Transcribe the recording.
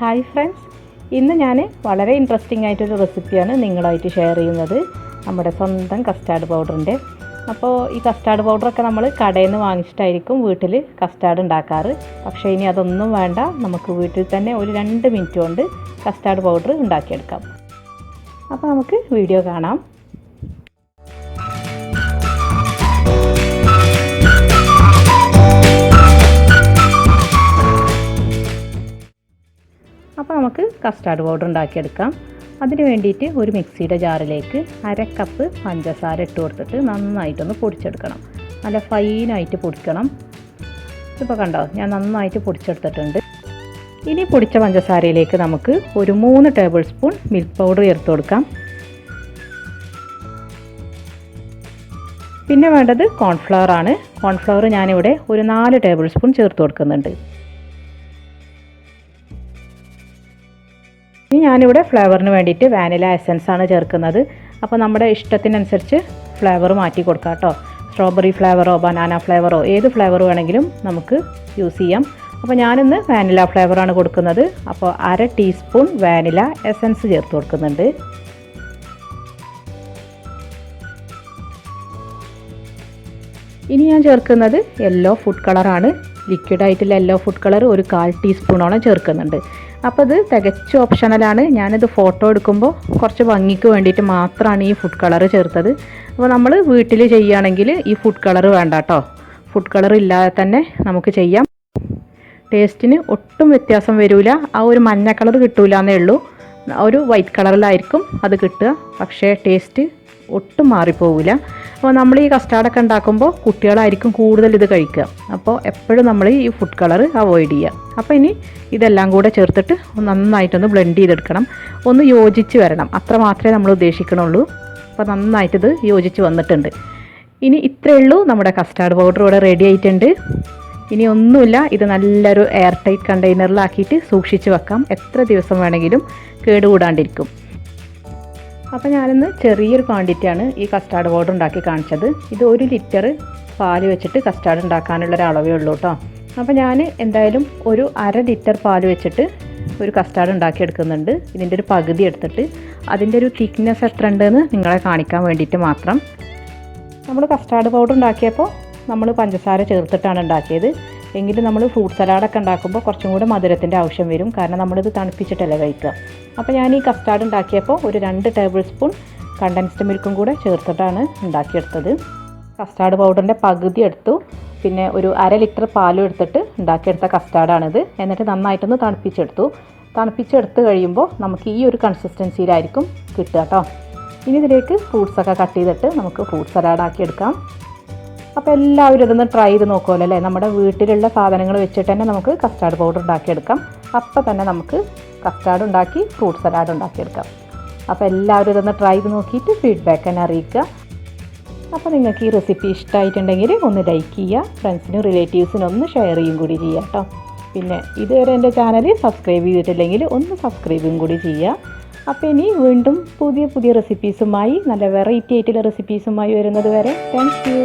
Hi friends, ഇന്ന് ഞാൻ വളരെ ഇൻട്രസ്റ്റിംഗ് ആയിട്ടൊരു റെസിപ്പിയാണ് നിങ്ങളായിട്ട് ഷെയർ ചെയ്യുന്നത്. നമ്മുടെ സ്വന്തം കസ്റ്റാർഡ് പൗഡറിൻ്റെ. അപ്പോൾ ഈ കസ്റ്റാർഡ് പൗഡറൊക്കെ നമ്മൾ കടയിൽ നിന്ന് വാങ്ങിച്ചിട്ടായിരിക്കും വീട്ടിൽ കസ്റ്റാർഡ് ഉണ്ടാക്കാറ്. പക്ഷേ ഇനി അതൊന്നും വേണ്ട, നമുക്ക് വീട്ടിൽ തന്നെ ഒരു 2 മിനിറ്റ് കൊണ്ട് കസ്റ്റാർഡ് പൗഡർ ഉണ്ടാക്കിയെടുക്കാം. അപ്പോൾ നമുക്ക് വീഡിയോ കാണാം. അപ്പോൾ നമുക്ക് കസ്റ്റാർഡ് പൗഡർ ഉണ്ടാക്കിയെടുക്കാം. അതിന് വേണ്ടിയിട്ട് ഒരു മിക്സിയുടെ ജാറിലേക്ക് 1/2 കപ്പ് പഞ്ചസാര ഇട്ട് കൊടുത്തിട്ട് നന്നായിട്ടൊന്ന് പൊടിച്ചെടുക്കണം. നല്ല ഫൈനായിട്ട് പൊടിക്കണം. ഇപ്പോൾ കണ്ടോ, ഞാൻ നന്നായിട്ട് പൊടിച്ചെടുത്തിട്ടുണ്ട്. ഇനി പൊടിച്ച പഞ്ചസാരയിലേക്ക് നമുക്ക് ഒരു 3 ടേബിൾ സ്പൂൺ മിൽക്ക് പൗഡർ ചേർത്ത് കൊടുക്കാം. പിന്നെ വേണ്ടത് കോൺഫ്ലവർ ആണ്. കോൺഫ്ലവർ ഞാനിവിടെ ഒരു 4 ടേബിൾ സ്പൂൺ ചേർത്ത് കൊടുക്കുന്നുണ്ട്. ഇനി ഞാനിവിടെ ഫ്ലേവറിന് വേണ്ടിയിട്ട് വാനില എസൻസ് ആണ് ചേർക്കുന്നത്. അപ്പോൾ നമ്മുടെ ഇഷ്ടത്തിനനുസരിച്ച് ഫ്ലേവർ മാറ്റി കൊടുക്കാം കേട്ടോ. സ്ട്രോബെറി ഫ്ലേവറോ ബനാന ഫ്ലേവറോ ഏത് ഫ്ലേവർ വേണമെങ്കിലും നമുക്ക് യൂസ് ചെയ്യാം. അപ്പോൾ ഞാനിന്ന് വാനില ഫ്ലേവറാണ് കൊടുക്കുന്നത്. അപ്പോൾ 1/2 ടീസ്പൂൺ വാനില എസൻസ് ചേർത്ത് കൊടുക്കുന്നുണ്ട്. ഇനി ഞാൻ ചേർക്കുന്നത് യെല്ലോ ഫുഡ് കളറാണ്. ലിക്വിഡായിട്ടുള്ള യെല്ലോ ഫുഡ് കളർ ഒരു 1/4 ടീസ്പൂണോളം ചേർക്കുന്നുണ്ട്. അപ്പോൾ ഇത് തികച്ചും ഓപ്ഷണലാണ്. ഞാനിത് ഫോട്ടോ എടുക്കുമ്പോൾ കുറച്ച് ഭംഗിക്ക് വേണ്ടിയിട്ട് മാത്രമാണ് ഈ ഫുഡ് കളർ ചേർത്തത്. അപ്പോൾ നമ്മൾ വീട്ടിൽ ചെയ്യുകയാണെങ്കിൽ ഈ ഫുഡ് കളർ വേണ്ട കേട്ടോ. ഫുഡ് കളർ ഇല്ലാതെ തന്നെ നമുക്ക് ചെയ്യാം. ടേസ്റ്റിന് ഒട്ടും വ്യത്യാസം വരില്ല. ആ ഒരു മഞ്ഞ കളർ കിട്ടൂല എന്നേ ഉള്ളൂ. ഒരു വൈറ്റ് കളറിലായിരിക്കും അത് കിട്ടുക. പക്ഷേ ടേസ്റ്റ് ഒട്ടും മാറിപ്പോവില്ല. അപ്പോൾ നമ്മൾ ഈ കസ്റ്റാർഡൊക്കെ ഉണ്ടാക്കുമ്പോൾ കുട്ടികളായിരിക്കും കൂടുതൽ ഇത് കഴിക്കുക. അപ്പോൾ എപ്പോഴും നമ്മൾ ഈ ഫുഡ് കളർ അവോയ്ഡ് ചെയ്യുക. അപ്പോൾ ഇനി ഇതെല്ലാം കൂടെ ചേർത്തിട്ട് നന്നായിട്ടൊന്ന് ബ്ലെൻഡ് ചെയ്തെടുക്കണം. ഒന്ന് യോജിച്ച് വരണം, അത്ര മാത്രമേ നമ്മൾ ഉദ്ദേശിക്കണുള്ളൂ. അപ്പോൾ നന്നായിട്ടിത് യോജിച്ച് വന്നിട്ടുണ്ട്. ഇനി ഇത്രയേ ഉള്ളൂ, നമ്മുടെ കസ്റ്റാർഡ് പൗഡർ ഇവിടെ റെഡി ആയിട്ടുണ്ട്. ഇനി ഒന്നുമില്ല, ഇത് നല്ലൊരു എയർ ടൈറ്റ് കണ്ടെയ്നറിലാക്കിയിട്ട് സൂക്ഷിച്ച് വെക്കാം. എത്ര ദിവസം വേണമെങ്കിലും കേടുകൂടാണ്ടിരിക്കും. അപ്പോൾ ഞാനിന്ന് ചെറിയൊരു ക്വാണ്ടിറ്റിയാണ് ഈ കസ്റ്റാർഡ് പൗഡർ ഉണ്ടാക്കി കാണിച്ചത്. ഇത് 1 ലിറ്റർ പാൽ വെച്ചിട്ട് കസ്റ്റാർഡ് ഉണ്ടാക്കാനുള്ളൊരു അളവേ ഉള്ളൂ കേട്ടോ. അപ്പോൾ ഞാൻ എന്തായാലും ഒരു 1/2 ലിറ്റർ പാൽ വെച്ചിട്ട് ഒരു കസ്റ്റാർഡ് ഉണ്ടാക്കിയെടുക്കുന്നുണ്ട്. ഇതിൻ്റെ ഒരു പകുതി എടുത്തിട്ട് അതിൻ്റെ ഒരു തിക്നെസ് എത്ര ഉണ്ടെന്ന് നിങ്ങളെ കാണിക്കാൻ വേണ്ടിയിട്ട് മാത്രം. നമ്മൾ കസ്റ്റാർഡ് പൗഡർ ഉണ്ടാക്കിയപ്പോൾ നമ്മൾ പഞ്ചസാര ചേർത്തിട്ടാണ് ഉണ്ടാക്കിയത്. എങ്കിലും നമ്മൾ ഫ്രൂട്ട് സലാഡൊക്കെ ഉണ്ടാക്കുമ്പോൾ കുറച്ചും കൂടെ മധുരത്തിൻ്റെ ആവശ്യം വരും. കാരണം നമ്മളിത് തണുപ്പിച്ചിട്ടല്ലേ കഴിക്കുക. അപ്പോൾ ഞാൻ ഈ കസ്റ്റാർഡ് ഉണ്ടാക്കിയപ്പോൾ ഒരു 2 ടേബിൾ സ്പൂൺ കണ്ടൻസ്ഡ് മിൽക്കും കൂടെ ചേർത്തിട്ടാണ് ഉണ്ടാക്കിയെടുത്തത്. കസ്റ്റാർഡ് പൗഡറിൻ്റെ പകുതി എടുത്തു. പിന്നെ ഒരു 1/2 ലിറ്റർ പാലും എടുത്തിട്ട് ഉണ്ടാക്കിയെടുത്ത കസ്റ്റാർഡാണിത്. എന്നിട്ട് നന്നായിട്ടൊന്ന് തണുപ്പിച്ചെടുത്തു. തണുപ്പിച്ചെടുത്ത് കഴിയുമ്പോൾ നമുക്ക് ഈ ഒരു കൺസിസ്റ്റൻസിയിലായിരിക്കും കിട്ടുക കേട്ടോ. ഇനി ഇതിലേക്ക് ഫ്രൂട്ട്സൊക്കെ കട്ട് ചെയ്തിട്ട് നമുക്ക് ഫ്രൂട്ട് സലാഡാക്കി എടുക്കാം. അപ്പോൾ എല്ലാവരും ഇതൊന്ന് ട്രൈ ചെയ്ത് നോക്കുമല്ലോ അല്ലേ. നമ്മുടെ വീട്ടിലുള്ള സാധനങ്ങൾ വെച്ചിട്ട് തന്നെ നമുക്ക് കസ്റ്റാർഡ് പൗഡർ ഉണ്ടാക്കിയെടുക്കാം. അപ്പോൾ തന്നെ നമുക്ക് കസ്റ്റാർഡ് ഉണ്ടാക്കി ഫ്രൂട്ട് സലാഡ് ഉണ്ടാക്കിയെടുക്കാം. അപ്പോൾ എല്ലാവരും ഇതൊന്ന് ട്രൈ ചെയ്ത് നോക്കിയിട്ട് ഫീഡ്ബാക്ക് തന്നെ അറിയിക്കുക. അപ്പോൾ നിങ്ങൾക്ക് ഈ റെസിപ്പി ഇഷ്ടമായിട്ടുണ്ടെങ്കിൽ ഒന്ന് ലൈക്ക് ചെയ്യുക, ഫ്രണ്ട്സിനും റിലേറ്റീവ്സിനും ഒന്ന് ഷെയർ ചെയ്യും കൂടി ചെയ്യുക കേട്ടോ. പിന്നെ ഇതുവരെ എൻ്റെ ചാനൽ സബ്സ്ക്രൈബ് ചെയ്തിട്ടില്ലെങ്കിൽ ഒന്ന് സബ്സ്ക്രൈബും കൂടി ചെയ്യുക. അപ്പോൾ ഇനി വീണ്ടും പുതിയ പുതിയ റെസിപ്പീസുമായി, നല്ല വെറൈറ്റി ആയിട്ടുള്ള റെസിപ്പീസുമായി വരുന്നത് വരെ താങ്ക് യു.